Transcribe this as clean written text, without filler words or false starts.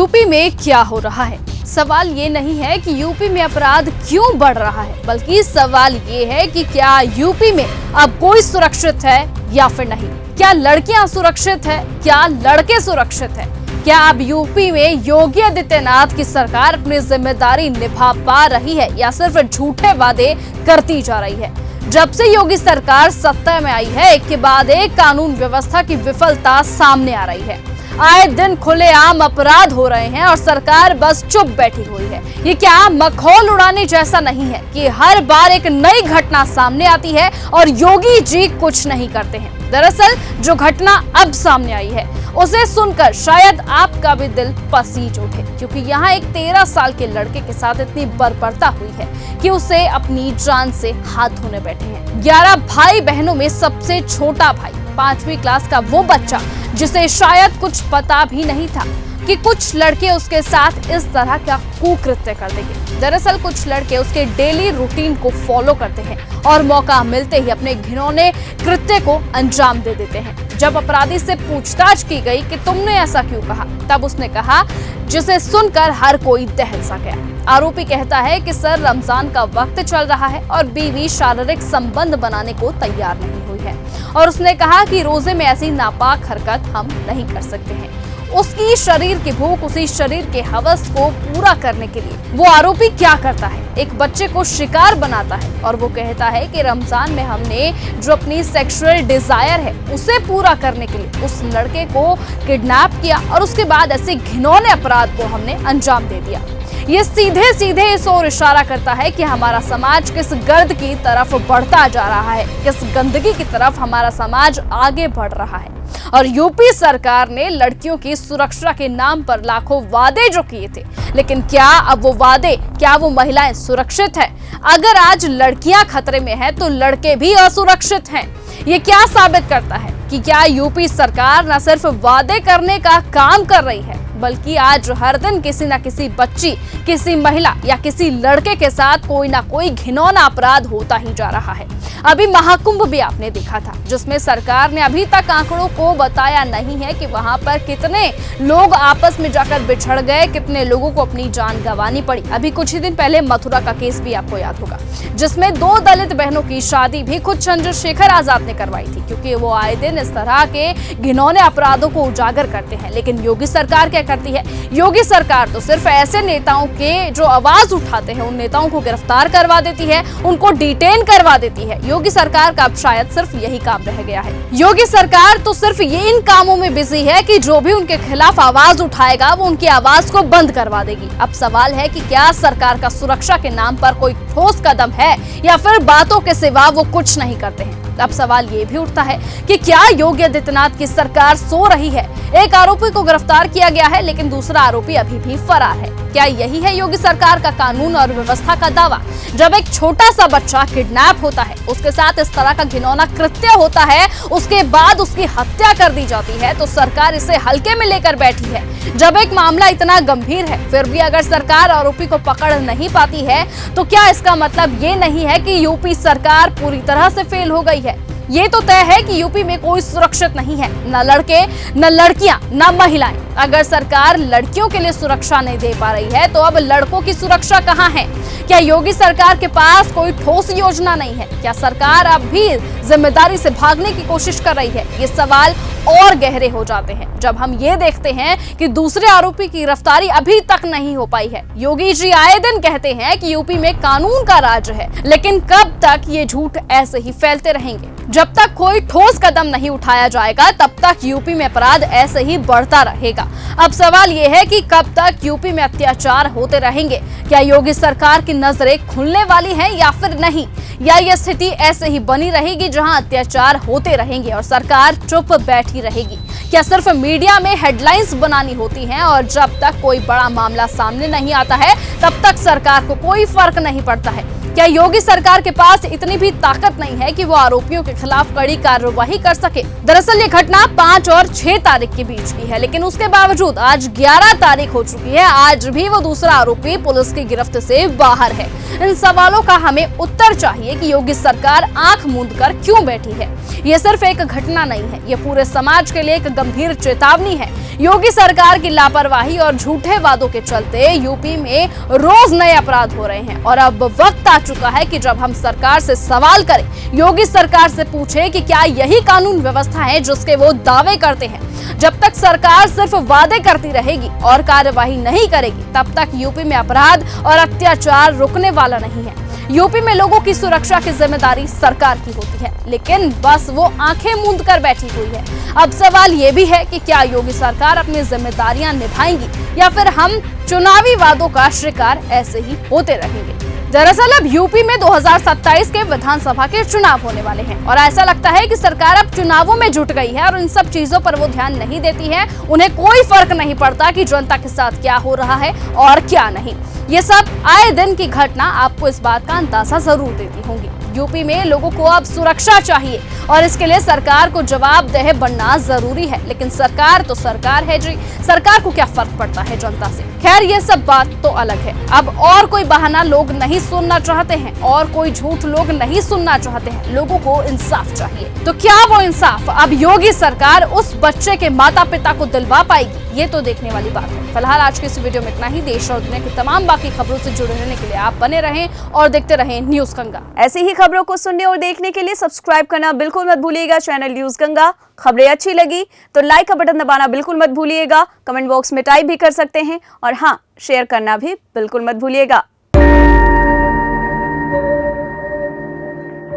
UP में क्या हो रहा है? सवाल ये नहीं है कि यूपी में अपराध क्यों बढ़ रहा है, बल्कि सवाल ये है कि क्या यूपी में अब कोई सुरक्षित है या फिर नहीं। क्या लड़कियां सुरक्षित है? क्या लड़के सुरक्षित है? क्या अब यूपी में योगी आदित्यनाथ की सरकार अपनी जिम्मेदारी निभा पा रही है या सिर्फ झूठे वादे करती जा रही है? जब से योगी सरकार सत्ता में आई है, एक के बाद एक कानून व्यवस्था की विफलता सामने आ रही है। आए दिन खुलेआम अपराध हो रहे हैं और सरकार बस चुप बैठी हुई है। ये क्या मखौल उड़ाने जैसा नहीं है कि हर बार एक नई घटना सामने आती है और योगी जी कुछ नहीं करते हैं। दरअसल जो घटना अब सामने आई है उसे सुनकर शायद आपका भी दिल पसीज उठे, क्योंकि यहाँ एक 13 साल के लड़के के साथ इतनी बर्बरता हुई है कि उसे अपनी जान से हाथ धोने बैठे हैं। 11 भाई बहनों में सबसे छोटा भाई, 5वीं क्लास का वो बच्चा जिसे शायद कुछ पता भी नहीं था कि कुछ लड़के उसके साथ इस तरह का कुकृत्य कर देंगे। दरअसल कुछ लड़के उसके डेली रूटीन को फॉलो करते हैं और मौका मिलते ही अपने घिनौने कृत्य को अंजाम दे देते हैं। जब अपराधी से पूछताछ की गई कि तुमने ऐसा क्यों कहा, तब उसने कहा, जिसे सुनकर हर कोई दहल सा गया। आरोपी कहता है कि सर, रमजान का वक्त चल रहा है और बीवी शारीरिक संबंध बनाने को तैयार नहीं हुई है और उसने कहा कि रोजे में ऐसी नापाक हरकत हम नहीं कर सकते हैं। उसकी शरीर की भूख, उसी शरीर के हवस को पूरा करने के लिए वो आरोपी क्या करता है, एक बच्चे को शिकार बनाता है और वो कहता है कि रमजान में हमने जो अपनी सेक्सुअल डिजायर है उसे पूरा करने के लिए उस लड़के को किडनैप किया और उसके बाद ऐसे घिनौने अपराध को हमने अंजाम दे दिया। ये सीधे सीधे इस ओर इशारा करता है कि हमारा समाज किस गर्द की तरफ बढ़ता जा रहा है, किस गंदगी की तरफ हमारा समाज आगे बढ़ रहा है। और यूपी सरकार ने लड़कियों की सुरक्षा के नाम पर लाखों वादे जो किए थे, लेकिन क्या अब वो वादे, क्या वो महिलाएं सुरक्षित है? अगर आज लड़कियां खतरे में हैं, तो लड़के भी असुरक्षित हैं। ये क्या साबित करता है कि क्या यूपी सरकार न सिर्फ वादे करने का काम कर रही है, बल्कि आज हर दिन किसी न किसी बच्ची, किसी महिला या किसी लड़के के साथ कोई ना कोई घिनौना अपराध होता ही जा रहा है। अभी महाकुंभ भी आपने देखा था, जिसमें सरकार ने अभी तक आंकड़ों को बताया नहीं है कि वहां पर कितने लोग आपस में जाकर बिछड़ गए, कितने लोगों को अपनी जान गंवानी पड़ी। अभी कुछ ही दिन पहले मथुरा का केस भी आपको याद होगा, जिसमें 2 दलित बहनों की शादी भी खुद चंद्रशेखर आजाद ने करवाई थी, क्योंकि वो आए दिन इस तरह के घिनौने अपराधों को उजागर करते हैं। लेकिन योगी सरकार क्या करती है? योगी सरकार तो सिर्फ ऐसे नेताओं के जो आवाज उठाते हैं उन नेताओं को गिरफ्तार करवा देती है, उनको डिटेन करवा देती है। योगी सरकार का अब शायद सिर्फ यही काम रह गया है। योगी सरकार तो सिर्फ ये इन कामों में बिजी है कि जो भी उनके खिलाफ आवाज उठाएगा वो उनकी आवाज को बंद करवा देगी। अब सवाल है कि क्या सरकार का सुरक्षा के नाम पर कोई ठोस कदम है या फिर बातों के सिवा वो कुछ नहीं करते हैं? अब सवाल ये भी उठता है कि क्या योगी आदित्यनाथ की सरकार सो रही है? एक आरोपी को गिरफ्तार किया गया है, लेकिन दूसरा आरोपी अभी भी फरार है। क्या यही है योगी सरकार का कानून और व्यवस्था का दावा? जब एक छोटा सा बच्चा किडनैप होता है, उसके साथ इस तरह का घिनौना कृत्य होता है, उसके बाद उसकी हत्या कर दी जाती है, तो सरकार इसे हल्के में लेकर बैठी है। जब एक मामला इतना गंभीर है, फिर भी अगर सरकार आरोपी को पकड़ नहीं पाती है, तो क्या इसका मतलब ये नहीं है कि यूपी सरकार पूरी तरह से फेल हो गई है? ये तो तय है कि यूपी में कोई सुरक्षित नहीं है, न लड़के, न लड़कियां, न महिलाएं। अगर सरकार लड़कियों के लिए सुरक्षा नहीं दे पा रही है, तो अब लड़कों की सुरक्षा कहां है? क्या योगी सरकार के पास कोई ठोस योजना नहीं है? क्या सरकार अब भी जिम्मेदारी से भागने की कोशिश कर रही है? ये सवाल और गहरे हो जाते हैं जब हम ये देखते हैं कि दूसरे आरोपी की गिरफ्तारी अभी तक नहीं हो पाई है। योगी जी आए दिन कहते हैं कि यूपी में कानून का राज है, लेकिन कब तक ये झूठ ऐसे ही फैलते रहेंगे? जब तक कोई ठोस कदम नहीं उठाया जाएगा, तब तक यूपी में अपराध ऐसे ही बढ़ता रहेगा। अब सवाल ये है कि कब तक यूपी में अत्याचार होते रहेंगे? क्या योगी सरकार की नजरें खुलने वाली हैं या फिर नहीं? या यह स्थिति ऐसे ही बनी रहेगी जहां अत्याचार होते रहेंगे और सरकार चुप बैठी रहेगी? क्या सिर्फ मीडिया में हेडलाइंस बनानी होती हैं और जब तक कोई बड़ा मामला सामने नहीं आता है, तब तक सरकार को कोई फर्क नहीं पड़ता है? क्या योगी सरकार के पास इतनी भी ताकत नहीं है कि वो आरोपियों के खिलाफ कड़ी कार्रवाई कर सके? दरअसल ये घटना 5 और 6 तारीख के बीच की है, लेकिन उसके बावजूद आज 11 तारीख हो चुकी है, आज भी वो दूसरा आरोपी पुलिस की गिरफ्त से बाहर है। इन सवालों का हमें उत्तर चाहिए कि योगी सरकार आंख मूंद कर क्यों बैठी है। ये सिर्फ एक घटना नहीं है, ये पूरे समाज के लिए एक गंभीर चेतावनी है। योगी सरकार की लापरवाही और झूठे वादों के चलते यूपी में रोज नए अपराध हो रहे हैं और अब वक्त आ चुका है कि जब हम सरकार से सवाल करें, योगी सरकार से पूछे कि क्या यही कानून व्यवस्था है जिसके वो दावे करते हैं। जब तक सरकार सिर्फ वादे करती रहेगी और कार्यवाही नहीं करेगी, तब तक यूपी में अपराध और अत्याचार रुकने वाला नहीं है। यूपी में लोगों की सुरक्षा की जिम्मेदारी सरकार की होती है, लेकिन बस वो आंखें मूंद कर बैठी हुई है। अब सवाल ये भी है कि क्या योगी सरकार अपनी जिम्मेदारियां निभाएंगी या फिर हम चुनावी वादों का शिकार ऐसे ही होते रहेंगे। दरअसल अब यूपी में 2027 के विधानसभा के चुनाव होने वाले हैं और ऐसा लगता है कि सरकार अब चुनावों में जुट गई है और इन सब चीजों पर वो ध्यान नहीं देती है। उन्हें कोई फर्क नहीं पड़ता कि जनता के साथ क्या हो रहा है और क्या नहीं। ये सब आए दिन की घटना आपको इस बात का अंदाजा जरूर देती होंगी। यूपी में लोगों को अब सुरक्षा चाहिए और इसके लिए सरकार को जवाबदेह बनना जरूरी है, लेकिन सरकार तो सरकार है जी, सरकार को क्या फर्क पड़ता है जनता से। खैर ये सब बात तो अलग है। अब और कोई बहाना लोग नहीं सुनना चाहते हैं और कोई झूठ लोग नहीं सुनना चाहते हैं। लोगों को इंसाफ चाहिए। तो क्या वो इंसाफ अब योगी सरकार उस बच्चे के माता पिता को दिलवा पाएगी? ये तो देखने वाली बात है। फिलहाल आज के इस वीडियो में इतना ही। देश और दुनिया की तमाम बाकी खबरों से जुड़े रहने के लिए आप बने रहें और देखते रहें न्यूज गंगा। ऐसी ही खबरों को सुनने और देखने के लिए सब्सक्राइब करना बिल्कुल मत भूलिएगा चैनल न्यूज गंगा। खबरें अच्छी लगी तो लाइक का बटन दबाना बिल्कुल मत भूलिएगा। कमेंट बॉक्स में टाइप भी कर सकते हैं और हाँ, शेयर करना भी बिल्कुल मत भूलिएगा।